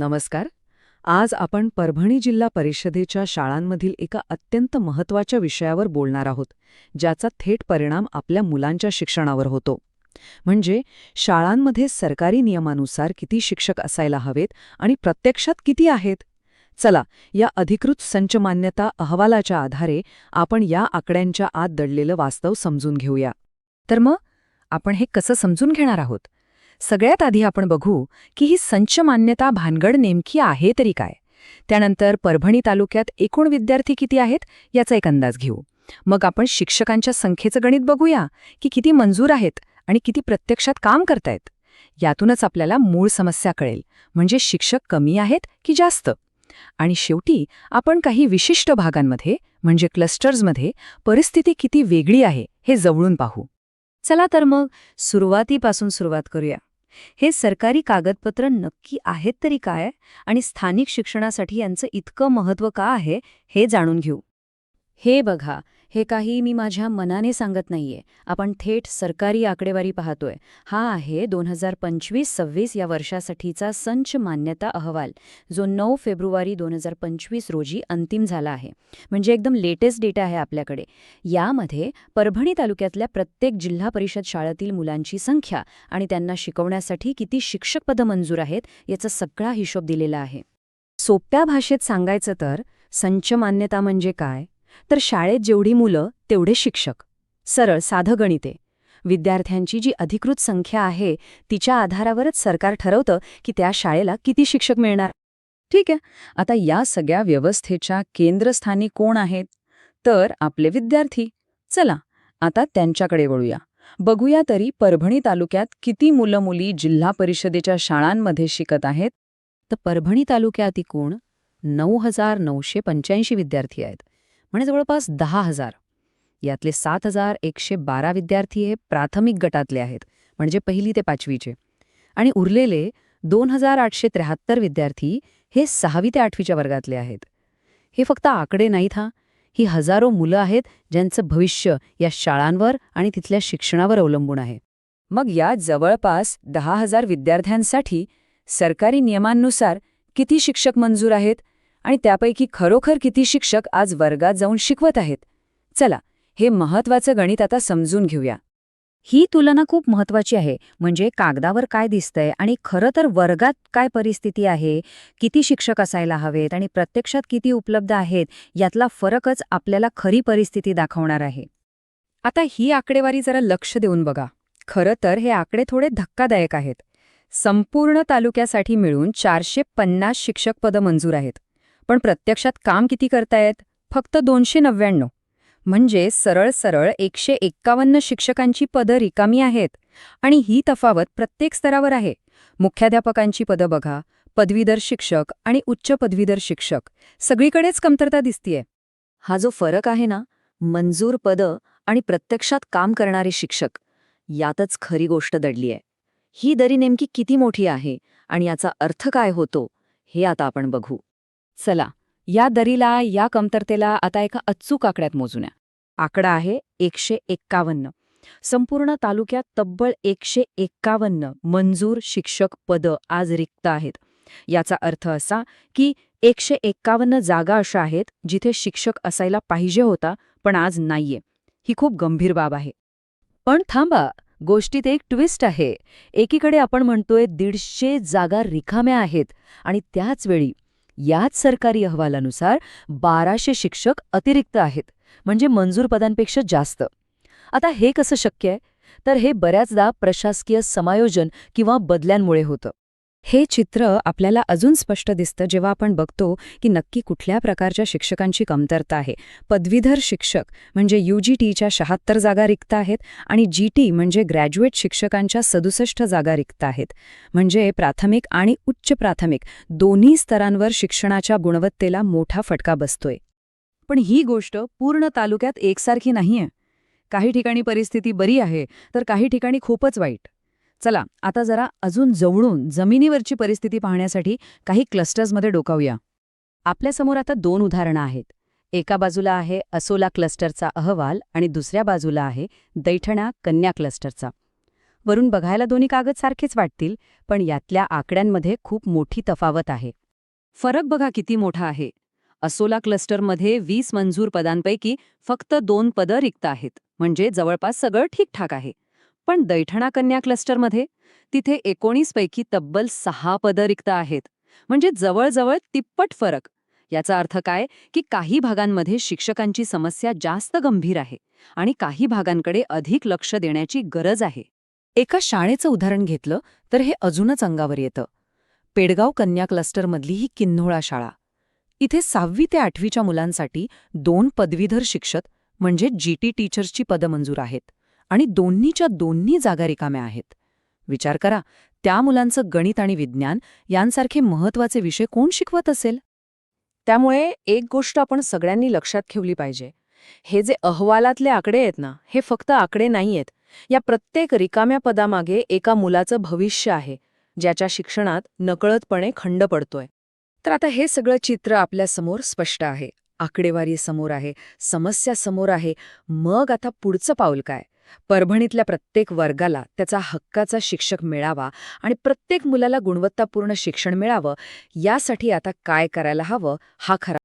नमस्कार. आज आपण परभणी जिल्हा परिषदेच्या शाळांमधील एका अत्यंत महत्त्वाच्या विषयावर बोलणार आहोत, ज्याचा थेट परिणाम आपल्या मुलांच्या शिक्षणावर होतो. म्हणजे शाळांमध्ये सरकारी नियमानुसार किती शिक्षक असायला हवेत आणि प्रत्यक्षात किती आहेत. चला, या अधिकृत संच मान्यता अहवालाच्या आधारे आपण या आकड्यांच्या आत दडलेलं वास्तव समजून घेऊया. तर मग आपण हे कसं समजून घेणार आहोत? सगळ्यात आधी आपण बघू की ही संच मान्यता भानगड नेमकी आहे तरी काय. त्यानंतर परभणी तालुक्यात एकूण विद्यार्थी किती आहेत याचा एक अंदाज घेऊ. मग आपण शिक्षकांच्या संख्येचं गणित बघूया की किती मंजूर आहेत आणि किती प्रत्यक्षात काम करतायत. यातूनच आपल्याला मूळ समस्या कळेल, म्हणजे शिक्षक कमी आहेत की जास्त. आणि शेवटी आपण काही विशिष्ट भागांमध्ये म्हणजे क्लस्टर्समध्ये परिस्थिती किती वेगळी आहे हे जवळून पाहू. चला तर मग सुरुवातीपासून सुरुवात करूया. हे सरकारी कागदपत्र नक्की आहेत तरी काय आणि स्थानिक शिक्षणासाठी यांचं इतकं महत्त्व का आहे हे जाणून घेऊ. हे बघा, हे काही मी माझ्या मनाने सांगत नाहीये. आपण थेट सरकारी आकडेवारी पाहतोय. हा आहे 2025-26 या वर्षासाठीचा संच मान्यता अहवाल, जो 9 फेब्रुवारी 2025 रोजी अंतिम झाला आहे. म्हणजे एकदम लेटेस्ट डेटा आहे आपल्याकडे. यामध्ये परभणी तालुक्यातल्या प्रत्येक जिल्हा परिषद शाळेतील मुलांची संख्या आणि त्यांना शिकवण्यासाठी किती शिक्षक पदं मंजूर आहेत याचा सगळा हिशोब दिलेला आहे. सोप्या भाषेत सांगायचं तर संच मान्यता म्हणजे काय, तर शाळेत जेवढी मुलं तेवढे शिक्षक. सरळ साधं गणित आहे. विद्यार्थ्यांची जी अधिकृत संख्या आहे तिच्या आधारावरच सरकार ठरवतं की त्या शाळेला किती शिक्षक मिळणार. ठीक आहे, आता या सगळ्या व्यवस्थेच्या केंद्रस्थानी कोण आहेत? तर आपले विद्यार्थी. चला आता त्यांच्याकडे वळूया. बघूया तरी परभणी तालुक्यात किती मुलं मुली जिल्हा परिषदेच्या शाळांमध्ये शिकत आहेत. तर परभणी तालुक्यात एकूण 9,985 विद्यार्थी आहेत, म्हणजे जवळपास 10,000. यातले 7,112 विद्यार्थी हे प्राथमिक गटातले आहेत, म्हणजे 1ली ते 5वीचे. आणि उरलेले 2,873 विद्यार्थी हे 6वी ते 8वीच्या वर्गातले आहेत. हे फक्त आकडे नाहीत हा, ही हजारो मुलं आहेत ज्यांचं भविष्य या शाळांवर आणि तिथल्या शिक्षणावर अवलंबून आहे. मग या जवळपास 10,000 विद्यार्थ्यांसाठी सरकारी नियमांनुसार किती शिक्षक मंजूर आहेत आणि त्यापैकी खरोखर किती शिक्षक आज वर्गात जाऊन शिकवत आहेत? चला, हे महत्त्वाचं गणित आता समजून घेऊया. ही तुलना खूप महत्त्वाची आहे. म्हणजे कागदावर काय दिसतंय आणि खरं तर वर्गात काय परिस्थिती आहे, किती शिक्षक असायला हवेत आणि प्रत्यक्षात किती उपलब्ध आहेत, यातला फरकच आपल्याला खरी परिस्थिती दाखवणार आहे. आता ही आकडेवारी जरा लक्ष देऊन बघा. खरं तर हे आकडे थोडे धक्कादायक आहेत. संपूर्ण तालुक्यासाठी मिळून 450 शिक्षक पदं मंजूर आहेत, पण प्रत्यक्षात काम किती करतायत? फक्त 299. म्हणजे सरळ सरळ 151 शिक्षकांची पदं रिकामी आहेत. आणि ही तफावत प्रत्येक स्तरावर आहे. मुख्याध्यापकांची पदं बघा, पदवीधर शिक्षक आणि उच्च पदवीधर शिक्षक, सगळीकडेच कमतरता दिसतीये. हा जो फरक आहे ना, मंजूर पदं आणि प्रत्यक्षात काम करणारे शिक्षक, यातच खरी गोष्ट दडली आहे. ही दरी नेमकी किती मोठी आहे आणि याचा अर्थ काय होतो हे आता आपण बघू. चला, या दरीला, या कमतरतेला आता एका अचूक आकड्यात मोजूया. आकडा आहे 151. संपूर्ण तालुक्यात तब्बल 151 मंजूर शिक्षक पदं आज रिक्त आहेत. याचा अर्थ असा की 151 जागा अशा आहेत जिथे शिक्षक असायला पाहिजे होता पण आज नाहीये. ही खूप गंभीर बाब आहे. पण थांबा, गोष्टीत एक ट्विस्ट आहे. एकीकडे आपण म्हणतोय 150 जागा रिकाम्या आहेत आणि त्याच वेळी याच सरकारी अहवालानुसार 1200 शिक्षक अतिरिक्त आहेत, म्हणजे मंजूर पदांपेक्षा जास्त. आता हे कसं शक्य आहे? तर हे बऱ्याचदा प्रशासकीय समायोजन किंवा बदल्यांमुळे होतं. हे चित्र आपल्याला अजून स्पष्ट दिसतं जेव्हा आपण बघतो की नक्की कुठल्या प्रकारच्या शिक्षकांची कमतरता आहे. पदवीधर शिक्षक म्हणजे UGTच्या 76 जागा रिक्त आहेत आणि GT म्हणजे ग्रॅज्युएट शिक्षकांच्या 67 जागा रिक्त आहेत. म्हणजे प्राथमिक आणि उच्च प्राथमिक दोन्ही स्तरांवर शिक्षणाच्या गुणवत्तेला मोठा फटका बसतोय. पण ही गोष्ट पूर्ण तालुक्यात एकसारखी नाहीये. काही ठिकाणी परिस्थिती बरी आहे तर काही ठिकाणी खूपच वाईट. चला, आता जरा अजून जवळून जमिनीवरची परिस्थिती पाहण्यासाठी काही क्लस्टर्समध्ये डोकावूया. आपल्यासमोर आता 2 उदाहरणं आहेत. एका बाजूला आहे असोला क्लस्टरचा अहवाल आणि दुसऱ्या बाजूला आहे दैठणा कन्या क्लस्टरचा. वरून बघायला दोन्ही कागद सारखेच वाटतील, पण यातल्या आकड्यांमध्ये खूप मोठी तफावत आहे. फरक बघा किती मोठा आहे. असोला क्लस्टरमध्ये 20 मंजूर पदांपैकी फक्त 2 पदं रिक्त आहेत, म्हणजे जवळपास सगळं ठीकठाक आहे. पण दैठणा कन्या क्लस्टरमध्ये तिथे 19 पैकी तब्बल 6 पदं रिक्त आहेत, म्हणजे जवळजवळ तिप्पट फरक. याचा अर्थ काय की काही भागांमध्ये शिक्षकांची समस्या जास्त गंभीर आहे आणि काही भागांकडे अधिक लक्ष देण्याची गरज आहे. एका शाळेचं उदाहरण घेतलं तर हे अजूनच अंगावर येतं. पेडगाव कन्या क्लस्टरमधली ही किन्होळा शाळा. इथे 6वी ते 8वीच्या मुलांसाठी 2 पदवीधर शिक्षक म्हणजे जीटी टीचर्सची पदं मंजूर आहेत आणि दोन्हीच्या दोन्ही जागा रिकाम्या आहेत. विचार करा, त्या मुलांचं गणित आणि विज्ञान यांसारखे महत्वाचे विषय कोण शिकवत असेल? त्यामुळे एक गोष्ट आपण सगळ्यांनी लक्षात ठेवली पाहिजे. हे जे अहवालातले आकडे आहेत ना, हे फक्त आकडे नाहीयेत. या प्रत्येक रिकाम्या पदामागे एका मुलाचं भविष्य आहे, ज्याच्या शिक्षणात नकळतपणे खंड पडतोय. तर आता हे सगळं चित्र आपल्यासमोर स्पष्ट आहे. आकडेवारी समोर आहे, समस्या समोर आहे. मग आता पुढचं पाऊल काय? परभणीतल्या प्रत्येक वर्गाला त्याचा हक्काचा शिक्षक मिळावा आणि प्रत्येक मुलाला गुणवत्तापूर्ण शिक्षण मिळावं, यासाठी आता काय करायला हवं, हा खरा